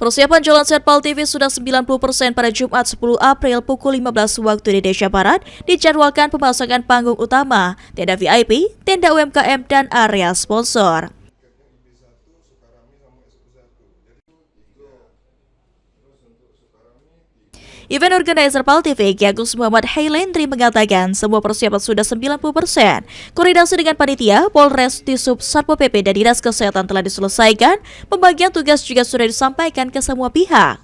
Persiapan jalan set PAL TV sudah 90% pada Jumat 10 April pukul 15 waktu Indonesia Barat. Dijadwalkan pemasangan panggung utama, tenda VIP, tenda UMKM, dan area sponsor. Event organizer PAL TV, Ki Agus Muhammad Hailendri mengatakan semua persiapan sudah 90%. Koordinasi dengan panitia, Polres, Disub, Satpol PP, dan Dinas Kesehatan telah diselesaikan. Pembagian tugas juga sudah disampaikan ke semua pihak.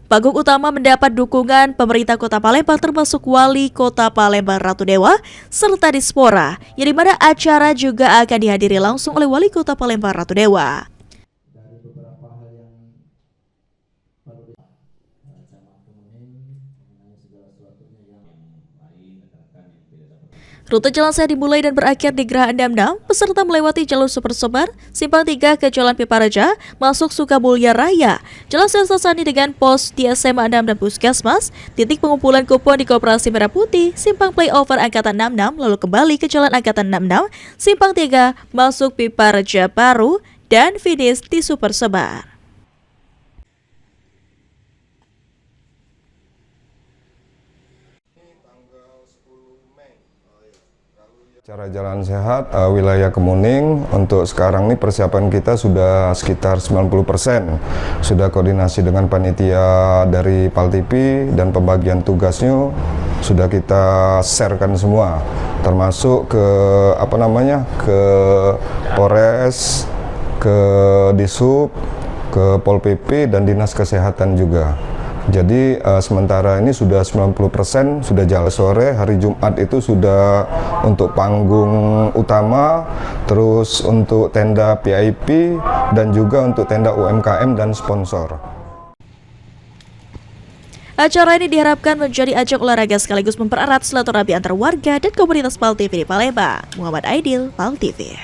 Panggung utama mendapat dukungan pemerintah Kota Palembang termasuk Wali Kota Palembang Ratu Dewa serta Dispora, yang dimana acara juga akan dihadiri langsung oleh Wali Kota Palembang Ratu Dewa. Rute jalan sehat dimulai dan berakhir di Geraha Namnam. Peserta melewati jalur Super Semar, Simpang 3 ke Jalan Pipareja, masuk Sukamulya Raya. Jalan Sensasani dengan pos di SMA 6 dan Puskesmas, titik pengumpulan kupon di Koperasi Merah Putih, Simpang Playover Angkatan 66, lalu kembali ke Jalan Angkatan 66, Simpang 3, masuk Pipareja Baru, dan finish di Super Semar. Cara jalan sehat wilayah Kemuning untuk sekarang ini persiapan kita sudah sekitar 90%. Sudah koordinasi dengan panitia dari PAL TV dan pembagian tugasnya sudah kita sharekan semua, termasuk ke ke Polres, ke Disub, ke Pol PP dan Dinas Kesehatan juga. Jadi sementara ini sudah 90% sudah jalan. Sore hari Jumat itu sudah untuk panggung utama, terus untuk tenda VIP dan juga untuk tenda UMKM dan sponsor. Acara ini diharapkan menjadi ajang olahraga sekaligus mempererat silaturahmi antar warga dan komunitas PAL TV di Palembang. Muhammad Aidil, PAL TV.